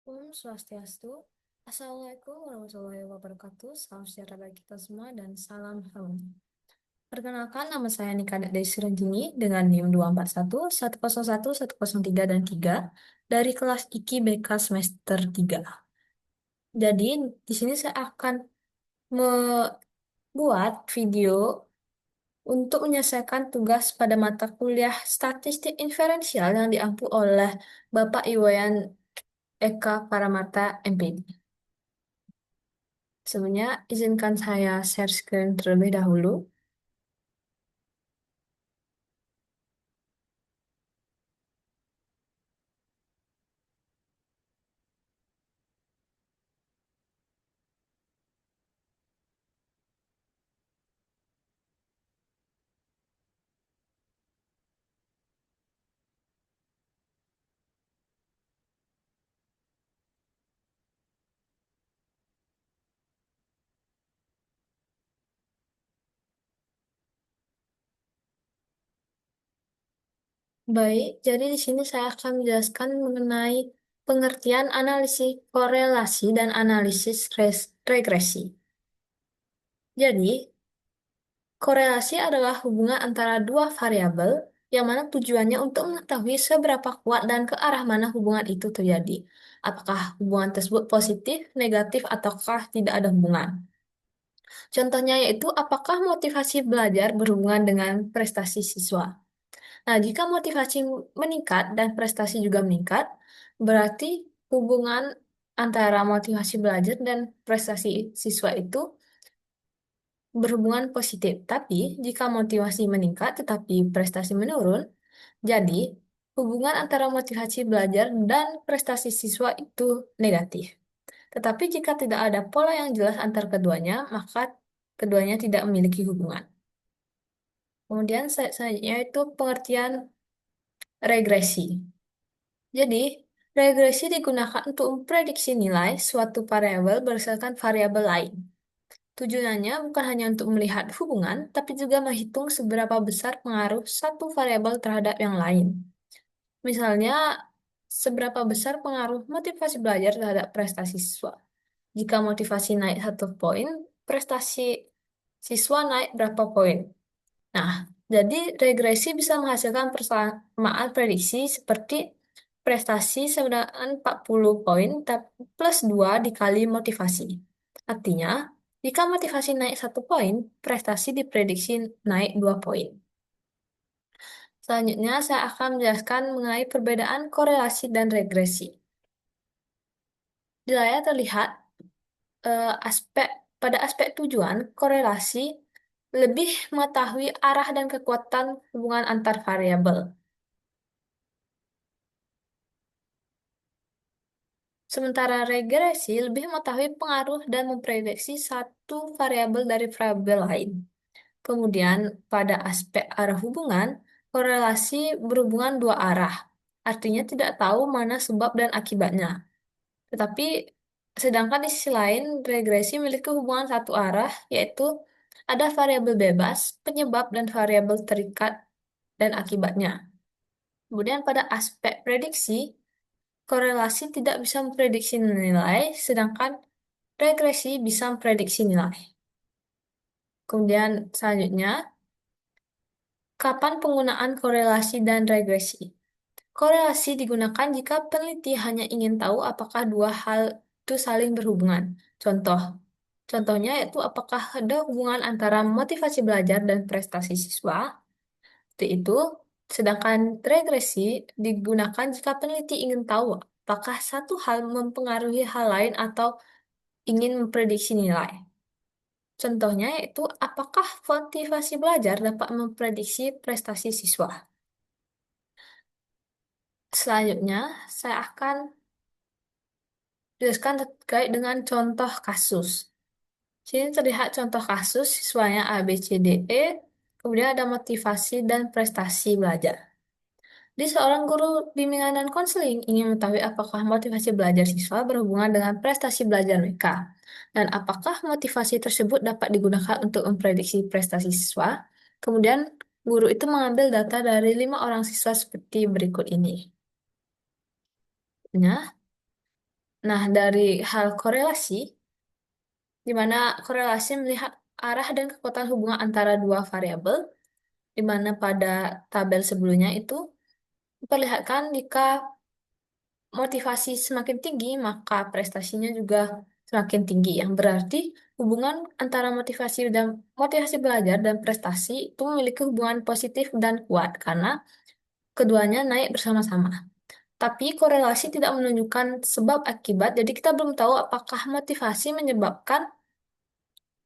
Om Swastiastu. Assalamualaikum warahmatullahi wabarakatuh. Salam sejahtera bagi kita semua dan salam harum. Perkenalkan, nama saya Nika Desi Suranjini dengan NIM 241 101 103 dan 3 dari kelas IKI BK semester 3. Jadi, di sini saya akan membuat video untuk menyelesaikan tugas pada mata kuliah Statistik Inferensial yang diampu oleh Bapak Iwayan Eka Paramata MPD. Sebelumnya, izinkan saya share screen terlebih dahulu. Baik, jadi di sini saya akan menjelaskan mengenai pengertian analisis korelasi dan analisis regresi. Jadi, korelasi adalah hubungan antara dua variabel yang mana tujuannya untuk mengetahui seberapa kuat dan ke arah mana hubungan itu terjadi. Apakah hubungan tersebut positif, negatif, ataukah tidak ada hubungan. Contohnya yaitu apakah motivasi belajar berhubungan dengan prestasi siswa. Nah, jika motivasi meningkat dan prestasi juga meningkat, berarti hubungan antara motivasi belajar dan prestasi siswa itu berhubungan positif. Tapi, jika motivasi meningkat tetapi prestasi menurun, jadi hubungan antara motivasi belajar dan prestasi siswa itu negatif. Tetapi jika tidak ada pola yang jelas antar keduanya, maka keduanya tidak memiliki hubungan. Kemudian selanjutnya itu pengertian regresi. Jadi, regresi digunakan untuk memprediksi nilai suatu variabel berdasarkan variabel lain. Tujuannya bukan hanya untuk melihat hubungan, tapi juga menghitung seberapa besar pengaruh satu variabel terhadap yang lain. Misalnya, seberapa besar pengaruh motivasi belajar terhadap prestasi siswa. Jika motivasi naik 1 poin, prestasi siswa naik berapa poin? Nah, jadi regresi bisa menghasilkan persamaan prediksi seperti prestasi sebenarnya 40 poin plus 2 dikali motivasi. Artinya, jika motivasi naik 1 poin, prestasi diprediksi naik 2 poin. Selanjutnya, saya akan menjelaskan mengenai perbedaan korelasi dan regresi. Di layar terlihat aspek pada aspek tujuan, korelasi lebih mengetahui arah dan kekuatan hubungan antar variabel. Sementara regresi lebih mengetahui pengaruh dan memprediksi satu variabel dari variabel lain. Kemudian, pada aspek arah hubungan, korelasi berhubungan dua arah. Artinya tidak tahu mana sebab dan akibatnya. Tetapi, sedangkan di sisi lain, regresi memiliki hubungan satu arah, yaitu ada variabel bebas, penyebab, dan variabel terikat dan akibatnya. Kemudian pada aspek prediksi, korelasi tidak bisa memprediksi nilai, sedangkan regresi bisa memprediksi nilai. Kemudian selanjutnya, kapan penggunaan korelasi dan regresi? Korelasi digunakan jika peneliti hanya ingin tahu apakah dua hal itu saling berhubungan. Contohnya yaitu apakah ada hubungan antara motivasi belajar dan prestasi siswa. Seperti itu. Sedangkan regresi digunakan jika peneliti ingin tahu apakah satu hal mempengaruhi hal lain atau ingin memprediksi nilai. Contohnya yaitu apakah motivasi belajar dapat memprediksi prestasi siswa. Selanjutnya, saya akan jelaskan terkait dengan contoh kasus. Sini terlihat contoh kasus siswanya A, B, C, D, E, kemudian ada motivasi dan prestasi belajar. Di seorang guru bimbingan dan konseling ingin mengetahui apakah motivasi belajar siswa berhubungan dengan prestasi belajar mereka, dan apakah motivasi tersebut dapat digunakan untuk memprediksi prestasi siswa. Kemudian, guru itu mengambil data dari 5 orang siswa seperti berikut ini. Nah, Nah, dari hal korelasi, di mana korelasi melihat arah dan kekuatan hubungan antara dua variabel, di mana pada tabel sebelumnya itu diperlihatkan jika motivasi semakin tinggi, maka prestasinya juga semakin tinggi. Yang berarti hubungan antara motivasi belajar dan prestasi itu memiliki hubungan positif dan kuat karena keduanya naik bersama-sama. Tapi korelasi tidak menunjukkan sebab akibat, jadi kita belum tahu apakah motivasi menyebabkan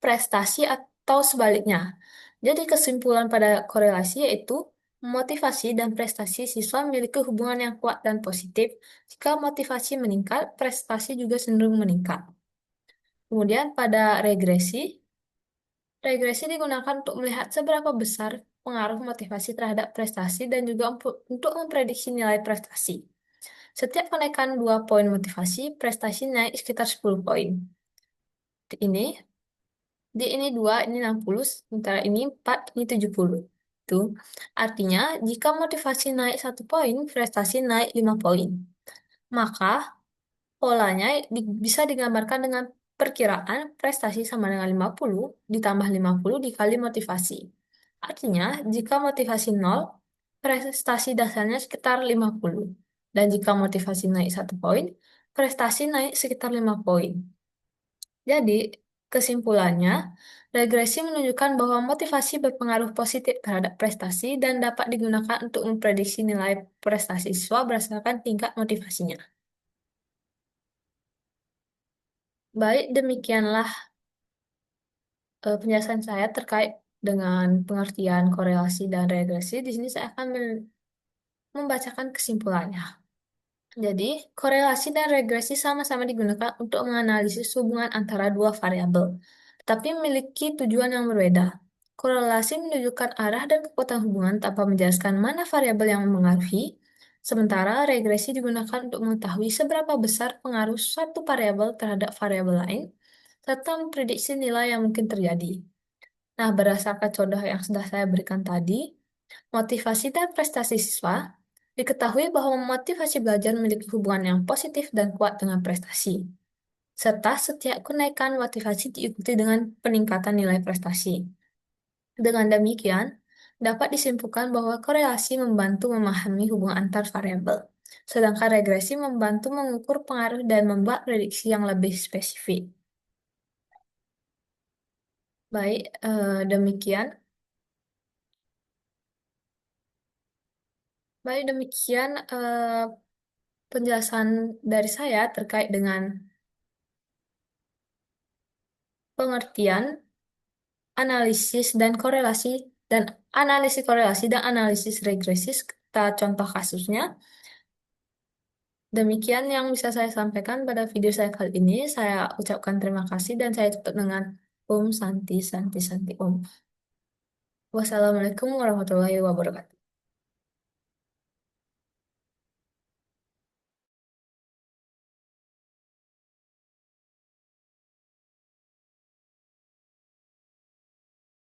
prestasi atau sebaliknya. Jadi kesimpulan pada korelasi yaitu motivasi dan prestasi siswa memiliki hubungan yang kuat dan positif. Jika motivasi meningkat, prestasi juga cenderung meningkat. Kemudian pada regresi digunakan untuk melihat seberapa besar pengaruh motivasi terhadap prestasi dan juga untuk memprediksi nilai prestasi. Setiap kenaikan 2 poin motivasi, prestasi naik sekitar 10 poin. Ini ini 2, ini 60, sementara ini 4, ini 70. Itu artinya jika motivasi naik 1 poin, prestasi naik 5 poin. Maka polanya bisa digambarkan dengan perkiraan prestasi sama dengan 50 ditambah 50 dikali motivasi. Artinya jika motivasi 0, prestasi dasarnya sekitar 50. Dan jika motivasi naik 1 poin, prestasi naik sekitar 5 poin. Jadi, kesimpulannya, regresi menunjukkan bahwa motivasi berpengaruh positif terhadap prestasi dan dapat digunakan untuk memprediksi nilai prestasi siswa berdasarkan tingkat motivasinya. Baik, demikianlah penjelasan saya terkait dengan pengertian korelasi dan regresi. Di sini saya akan membacakan kesimpulannya. Jadi, korelasi dan regresi sama-sama digunakan untuk menganalisis hubungan antara dua variabel, tetapi memiliki tujuan yang berbeda. Korelasi menunjukkan arah dan kekuatan hubungan tanpa menjelaskan mana variabel yang memengaruhi, sementara regresi digunakan untuk mengetahui seberapa besar pengaruh suatu variabel terhadap variabel lain, serta memprediksi nilai yang mungkin terjadi. Nah, berdasarkan contoh yang sudah saya berikan tadi, motivasi dan prestasi siswa, diketahui bahwa motivasi belajar memiliki hubungan yang positif dan kuat dengan prestasi, serta setiap kenaikan motivasi diikuti dengan peningkatan nilai prestasi. Dengan demikian, dapat disimpulkan bahwa korelasi membantu memahami hubungan antar variabel, sedangkan regresi membantu mengukur pengaruh dan membuat prediksi yang lebih spesifik. Baik, demikian. Baik, demikian penjelasan dari saya terkait dengan pengertian, analisis dan korelasi dan analisis regresi serta contoh kasusnya. Demikian yang bisa saya sampaikan pada video saya kali ini. Saya ucapkan terima kasih dan saya tutup dengan Om Santi Santi Santi Om. Wassalamualaikum warahmatullahi wabarakatuh.